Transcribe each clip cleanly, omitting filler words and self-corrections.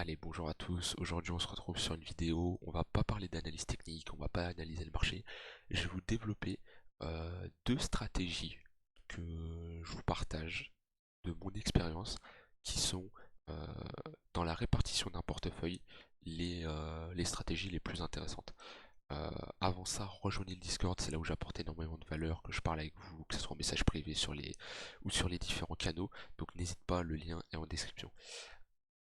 Allez, bonjour à tous. Aujourd'hui, on se retrouve sur une vidéo. On va pas parler d'analyse technique, on va pas analyser le marché. Je vais vous développer deux stratégies que je vous partage de mon expérience qui sont euh, dans la répartition d'un portefeuille les stratégies les plus intéressantes. Avant ça, rejoignez le Discord, c'est là où j'apporte énormément de valeur, que je parle avec vous, que ce soit en message privé ou sur les différents canaux. Donc n'hésite pas, le lien est en description.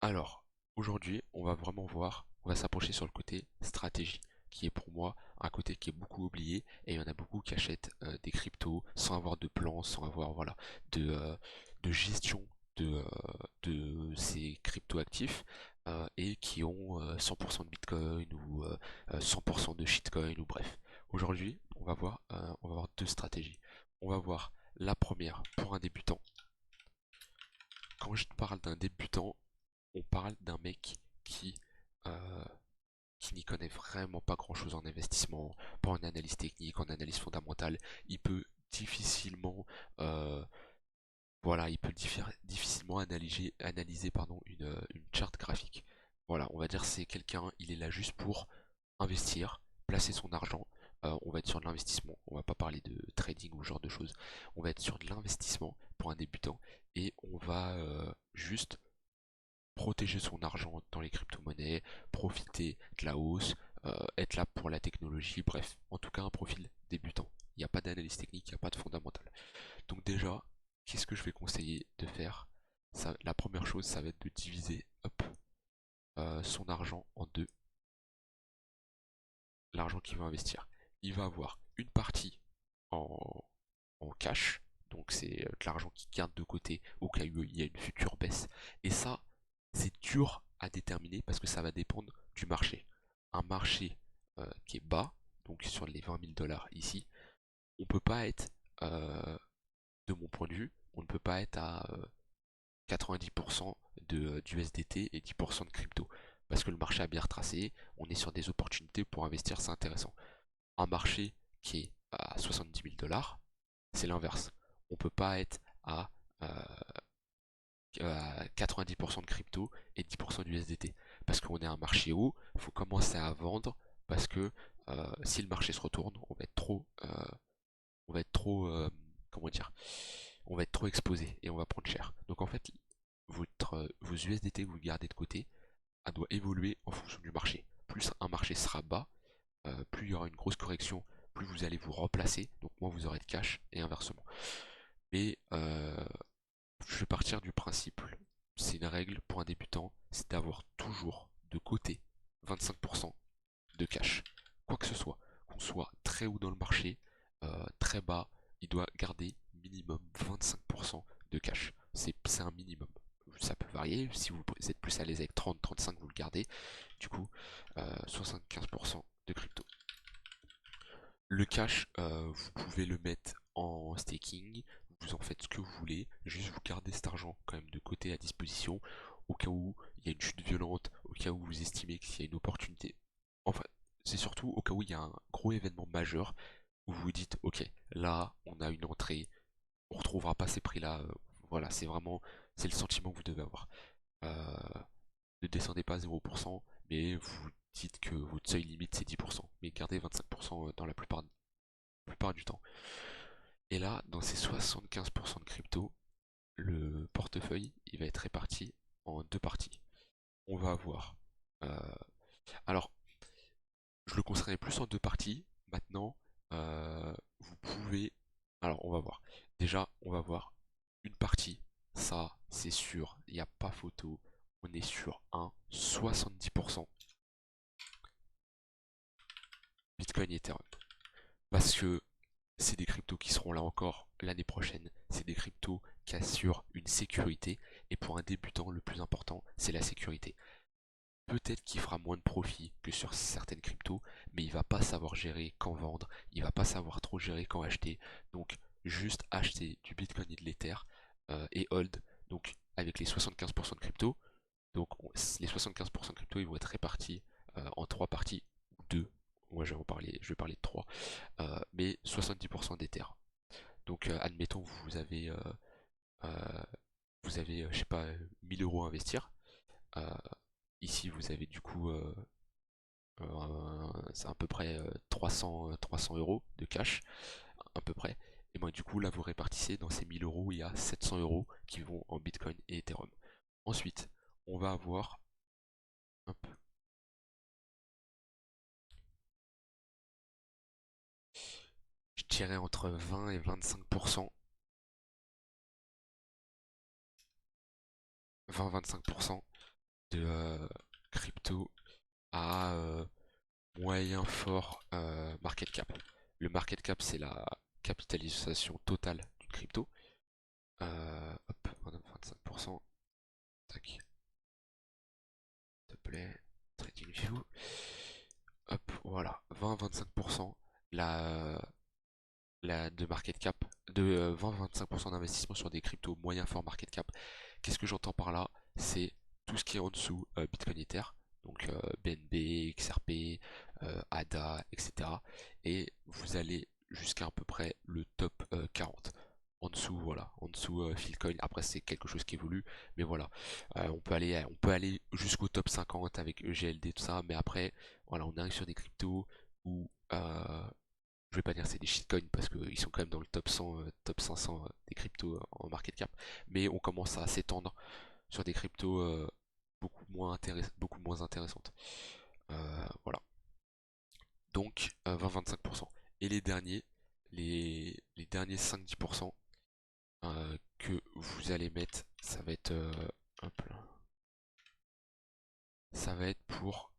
Alors, aujourd'hui, on va vraiment voir, on va s'approcher sur le côté stratégie, qui est pour moi un côté qui est beaucoup oublié, et il y en a beaucoup qui achètent des cryptos sans avoir de plan, sans avoir voilà de gestion de ces crypto actifs et qui ont 100% de Bitcoin ou 100% de shitcoin ou bref. Aujourd'hui, on va voir deux stratégies. On va voir la première pour un débutant. Quand je parle d'un débutant, on parle d'un mec euh, qui n'y connaît vraiment pas grand chose en investissement, pas en analyse technique, en analyse fondamentale. Il peut difficilement, euh, voilà, il peut difficilement analyser pardon, une charte graphique. Voilà, on va dire c'est quelqu'un, il est là juste pour investir, placer son argent. On va être sur de l'investissement, on va pas parler de trading ou ce genre de choses. On va être sur de l'investissement pour un débutant et on va juste protéger son argent dans les crypto-monnaies, profiter de la hausse, être là pour la technologie, bref, en tout cas un profil débutant. Il n'y a pas d'analyse technique, il n'y a pas de fondamental. Donc déjà, qu'est-ce que je vais conseiller de faire? La première chose, ça va être de diviser hop, son argent en deux, l'argent qu'il va investir. Il va avoir une partie en, en cash, donc c'est de l'argent qu'il garde de côté au cas où il y a une future baisse. Et ça, c'est dur à déterminer parce que ça va dépendre du marché. Un marché qui est bas, donc sur les 20 000 dollars ici, on peut pas être, de mon point de vue, on ne peut pas être à 90% d'USDT et 10% de crypto. Parce que le marché a bien retracé, on est sur des opportunités pour investir, c'est intéressant. Un marché qui est à 70 000 dollars, c'est l'inverse. On peut pas être euh, à 90% de crypto et 10% d'USDT. Parce qu'on est un marché haut, il faut commencer à vendre parce que si le marché se retourne, on va être trop, comment dire, on va être trop exposé et on va prendre cher. Donc en fait, vos USDT vous le gardez de côté, elle doit évoluer en fonction du marché. Plus un marché sera bas, plus il y aura une grosse correction, plus vous allez vous remplacer, donc moins vous aurez de cash et inversement. Mais je vais partir du principe, c'est une règle pour un débutant, c'est d'avoir toujours de côté 25% de cash. Quoi que ce soit, qu'on soit très haut dans le marché, très bas, il doit garder minimum 25% de cash. C'est un minimum. Ça peut varier, si vous êtes plus à l'aise avec 30-35, vous le gardez. Du coup, 75% de crypto. Le cash, vous pouvez le mettre en staking, vous en faites ce que vous voulez, juste vous gardez cet argent quand même de côté à disposition, au cas où il y a une chute violente, au cas où vous estimez qu'il y a une opportunité. Enfin, c'est surtout au cas où il y a un gros événement majeur, où vous vous dites, ok, là, on a une entrée, on retrouvera pas ces prix-là, voilà, c'est le sentiment que vous devez avoir. Euh, Ne descendez pas à 0%, mais vous dites que votre seuil limite c'est 10%, mais gardez 25% dans la plupart du temps. Et là, dans ces 75% de crypto, le portefeuille, il va être réparti en deux parties. On va avoir... euh, alors, je le conseillerais plus en deux parties. Maintenant, vous pouvez... Alors, on va voir. Déjà, on va voir une partie. Ça, c'est sûr, il n'y a pas photo. On est sur un 70% Bitcoin et Ethereum. Parce que c'est des cryptos qui seront là encore l'année prochaine. C'est des cryptos qui assurent une sécurité. Et pour un débutant, le plus important, c'est la sécurité. Peut-être qu'il fera moins de profit que sur certaines cryptos, mais il va pas savoir gérer quand vendre, il va pas savoir trop gérer quand acheter. Donc juste acheter du Bitcoin et de l'Ether et hold. Donc avec les 75% de crypto, les 75% de crypto ils vont être répartis en trois parties ou deux. Moi je vais parler de trois, mais 70% d'Ether. Donc admettons euh, vous avez je sais pas 1000 euros à investir. Euh, ici vous avez du coup c'est à peu près 300 euros de cash, à peu près. Et moi du coup là vous répartissez dans ces 1000 euros, il y a 700 euros qui vont en Bitcoin et Ethereum. Ensuite, on va avoir, hop, je dirais entre 20 et 25%, 20-25% de crypto à moyen fort market cap. Le market cap, c'est la capitalisation totale d'une crypto. Hop, 25%. Tac, s'il te plaît. TradingView. Hop, voilà. 20-25%. La, de market cap. De 20-25% d'investissement sur des cryptos moyen fort market cap. Qu'est-ce que j'entends par là? C'est tout ce qui est en dessous Bitcoin Ether. Donc BNB, XRP, ADA, etc. Et vous allez jusqu'à à peu près le top 40. En dessous, voilà, en dessous Philcoin. Après, c'est quelque chose qui évolue, mais voilà. On peut aller jusqu'au top 50 avec EGLD, tout ça, mais après, voilà, on arrive sur des cryptos où je vais pas dire c'est des shitcoins parce qu'ils sont quand même dans le top 100, top 500 des cryptos en market cap, mais on commence à s'étendre sur des cryptos beaucoup moins intéressantes. Voilà. Donc 20-25%. Et les derniers 5-10% que vous allez mettre, ça va être hop là, ça va être pour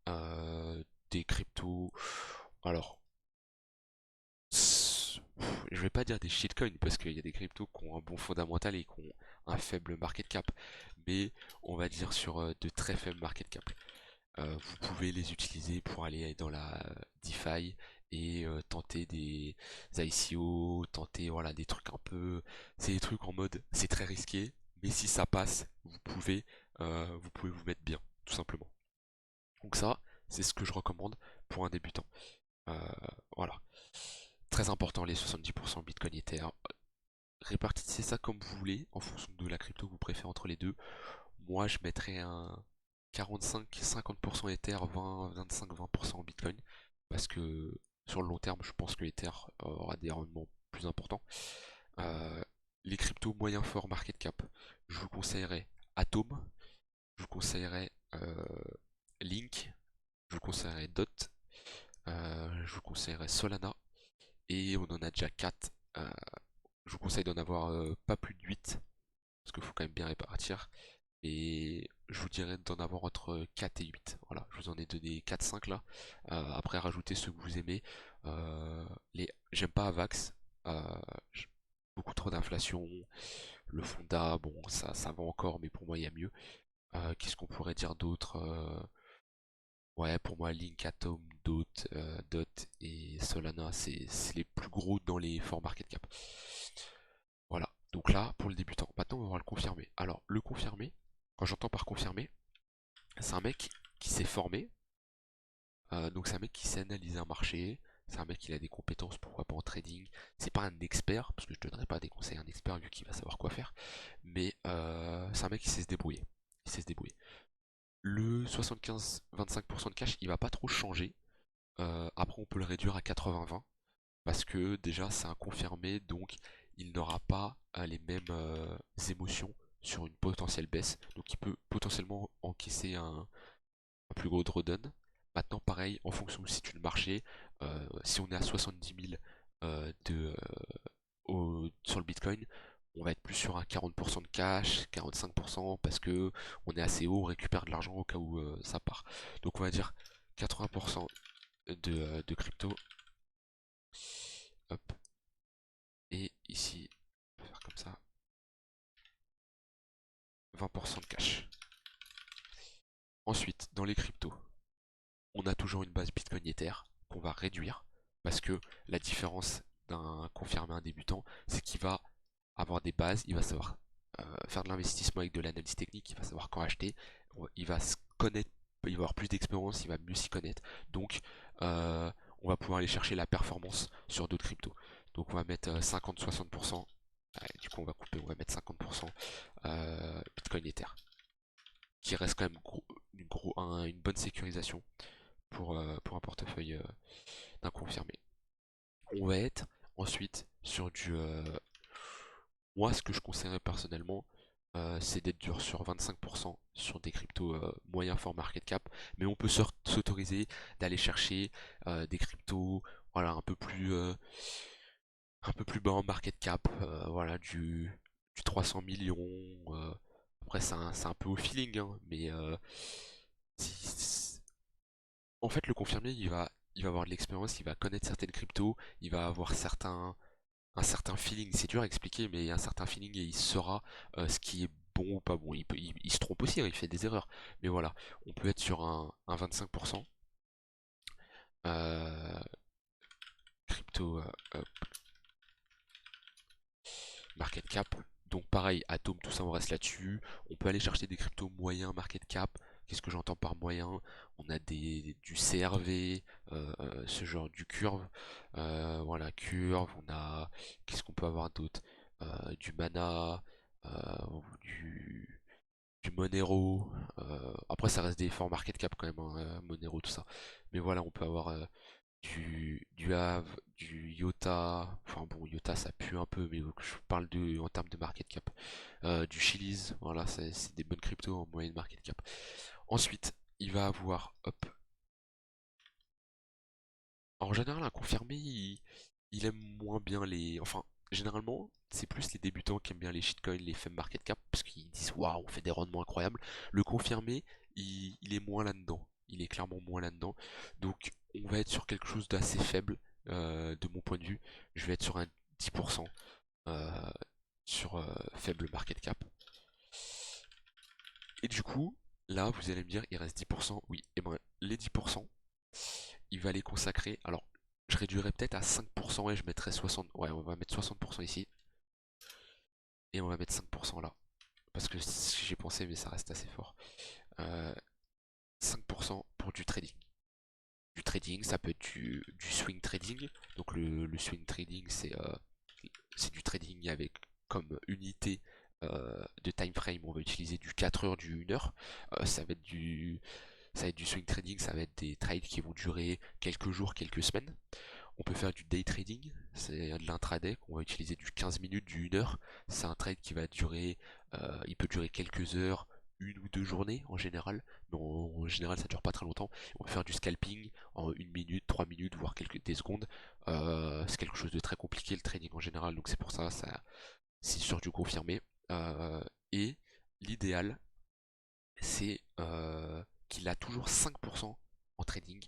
des cryptos. Alors, je vais pas dire des shitcoins parce qu'il y a des cryptos qui ont un bon fondamental et qui ont un faible market cap, mais on va dire sur de très faibles market cap. Vous pouvez les utiliser pour aller dans la DeFi et tenter des ICO, tenter voilà des trucs un peu, c'est des trucs en mode c'est très risqué, mais si ça passe, vous pouvez vous mettre bien, tout simplement. Donc ça, c'est ce que je recommande pour un débutant. Euh, voilà, très important les 70% Bitcoin Ether. Répartissez ça comme vous voulez en fonction de la crypto que vous préférez entre les deux. Moi, je mettrais un 45-50% Ether, 20-25-20% Bitcoin. Parce que sur le long terme, je pense que Ether aura des rendements plus importants. Euh, les cryptos moyens forts market cap, je vous conseillerais Atom, je vous conseillerais Link, je vous conseillerais DOT, je vous conseillerais Solana, et on en a déjà 4. Je vous conseille d'en avoir pas plus de 8, parce qu'il faut quand même bien répartir. Et je vous dirais d'en avoir entre 4 et 8. Voilà, je vous en ai donné 4-5 là. Après, rajoutez ceux que vous aimez. J'aime pas Avax. Euh, j- Beaucoup trop d'inflation. Le Fonda, bon, ça va encore, mais pour moi, il y a mieux. Qu'est-ce qu'on pourrait dire d'autre? Ouais, pour moi, Link, Atom, Dot et Solana, c'est les plus gros dans les forts market cap. Voilà, donc là, pour le débutant. Maintenant, on va voir le confirmé. Alors, le confirmé, quand j'entends par confirmé, c'est un mec qui s'est formé, donc c'est un mec qui sait analyser un marché, c'est un mec qui a des compétences, pourquoi pas en trading. C'est pas un expert, parce que je donnerai pas des conseils à un expert vu qu'il va savoir quoi faire, mais c'est un mec qui sait se débrouiller. Il sait se débrouiller. Le 75-25% de cash, il va pas trop changer. Après, on peut le réduire à 80-20, parce que déjà c'est un confirmé, donc il n'aura pas les mêmes émotions sur une potentielle baisse, donc il peut potentiellement encaisser un plus gros drawdown. Maintenant, pareil, en fonction aussi du marché, si on est à 70 000 sur le Bitcoin, on va être plus sur un 40% de cash, 45%, parce que on est assez haut, on récupère de l'argent au cas où ça part. Donc on va dire 80% de crypto. Hop. Et ici, on va faire comme ça, 20% de cash. Ensuite, dans les cryptos, on a toujours une base Bitcoin Ether qu'on va réduire parce que la différence d'un confirmé à un débutant, c'est qu'il va avoir des bases, il va savoir faire de l'investissement avec de l'analyse technique, il va savoir quand acheter, il va se connaître, il va avoir plus d'expérience, il va mieux s'y connaître. Donc, on va pouvoir aller chercher la performance sur d'autres cryptos. Donc, on va mettre 50-60%. Du coup, on va couper, on va mettre 50% Bitcoin Ether, qui reste quand même une une bonne sécurisation pour un portefeuille d'un confirmé. On va être ensuite sur moi, ce que je conseillerais personnellement, c'est d'être dur sur 25% sur des cryptos moyens fort market cap, mais on peut s'autoriser d'aller chercher des cryptos, voilà, un peu plus bas en market cap, voilà, du 300 millions. Après, c'est un peu au feeling, hein, mais si- en fait, le confirmé, il va avoir de l'expérience, il va connaître certaines cryptos, il va avoir un certain feeling. C'est dur à expliquer, mais il y a un certain feeling et il saura ce qui est bon ou pas bon. Il se trompe aussi, hein, il fait des erreurs. Mais voilà, on peut être sur un 25%. Euh, crypto market cap. Donc pareil, Atom, tout ça, on reste là-dessus. On peut aller chercher des cryptos moyens market cap. Qu'est-ce que j'entends par moyen? On a du CRV, ce genre du curve. Voilà, curve. On a. Qu'est-ce qu'on peut avoir d'autre? Du mana, du Monero. Après, ça reste des forts market cap quand même, hein, Monero, tout ça. Mais voilà, on peut avoir du Have, du Iota, enfin bon, Iota ça pue un peu, mais je parle en termes de market cap. Du Chiliz, voilà, c'est des bonnes cryptos en moyenne market cap. Ensuite, il va avoir, hop, en général, un confirmé, il aime moins bien enfin, généralement, c'est plus les débutants qui aiment bien les shitcoins, les faibles market cap, parce qu'ils disent, waouh, on fait des rendements incroyables. Le confirmé, il est moins là-dedans. Il est clairement moins là-dedans. Donc, on va être sur quelque chose d'assez faible, de mon point de vue. Je vais être sur un 10%, euh, sur faible market cap. Et du coup, là, vous allez me dire, il reste 10%. Oui, et ben, les 10%, il va les consacrer. Alors, je réduirais peut-être à 5% et je mettrais 60. Ouais, on va mettre 60% ici. Et on va mettre 5% là. Parce que j'ai pensé, mais ça reste assez fort. Euh, 5% pour du trading. Du trading, ça peut être du swing trading. Donc le swing trading, c'est du trading avec comme unité de time frame. On va utiliser du 4 heures, du 1 heure. Ça va être du swing trading, ça va être des trades qui vont durer quelques jours, quelques semaines. On peut faire du day trading, c'est de l'intraday, on va utiliser du 15 minutes, du 1 heure. C'est un trade qui va durer, il peut durer quelques heures, une ou deux journées en général, mais en général ça dure pas très longtemps. On peut faire du scalping en une minute, 3 minutes, voire des secondes. C'est quelque chose de très compliqué le trading en général, donc c'est pour ça, c'est sur du confirmé. Et l'idéal, c'est qu'il a toujours 5% en trading.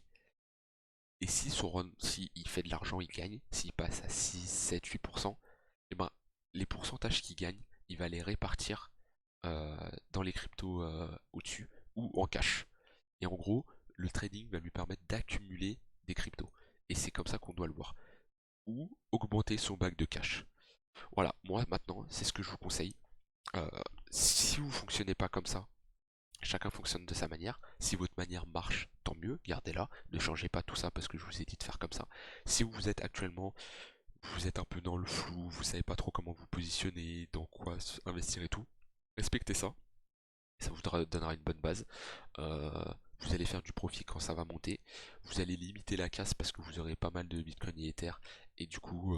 Et si son run, si il fait de l'argent, il gagne. S'il passe à 6, 7, 8%, et ben les pourcentages qu'il gagne, il va les répartir dans les cryptos au-dessus ou en cash. Et en gros, le trading va lui permettre d'accumuler des cryptos. Et c'est comme ça qu'on doit le voir. Ou augmenter son bac de cash. Voilà, moi maintenant, c'est ce que je vous conseille. Euh, si vous fonctionnez pas comme ça, chacun fonctionne de sa manière. Si votre manière marche, tant mieux, gardez-la. Ne changez pas tout ça parce que je vous ai dit de faire comme ça. Si vous êtes actuellement, vous êtes un peu dans le flou, vous savez pas trop comment vous positionner, dans quoi investir et tout, respectez ça. Ça vous donnera une bonne base. Euh, vous allez faire du profit quand ça va monter. Vous allez limiter la casse parce que vous aurez pas mal de Bitcoin et Ether. Et du coup,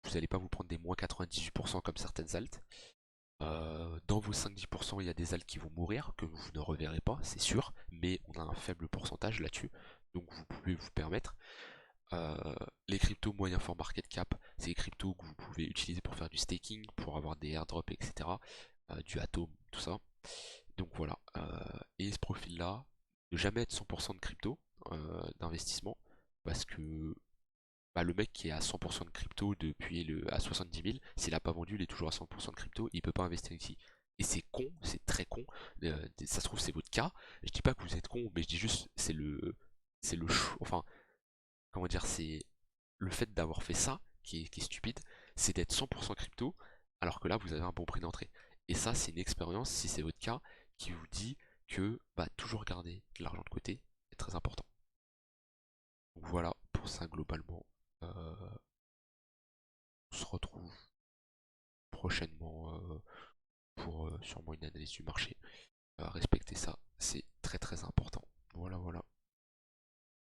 vous n'allez pas vous prendre des moins 98% comme certaines altes. Dans vos 5-10%, il y a des alts qui vont mourir, que vous ne reverrez pas, c'est sûr, mais on a un faible pourcentage là-dessus, donc vous pouvez vous permettre. Les cryptos moyens fort market cap, c'est les cryptos que vous pouvez utiliser pour faire du staking, pour avoir des airdrops, etc. Du Atom, tout ça. Donc voilà. Et ce profil-là, ne jamais être 100% de crypto, d'investissement, parce que bah, le mec qui est à 100% de crypto depuis à 70 000, s'il n'a pas vendu, il est toujours à 100% de crypto, il peut pas investir ici. Et c'est con, c'est très con. Ça se trouve c'est votre cas. Je dis pas que vous êtes con, mais je dis juste c'est le enfin comment dire, c'est le fait d'avoir fait ça qui est stupide, c'est d'être 100% crypto, alors que là vous avez un bon prix d'entrée. Et ça c'est une expérience, si c'est votre cas, qui vous dit que bah toujours garder de l'argent de côté est très important. Donc voilà pour ça globalement. Euh, on se retrouve prochainement pour sûrement une analyse du marché. Respecter ça, c'est très très important.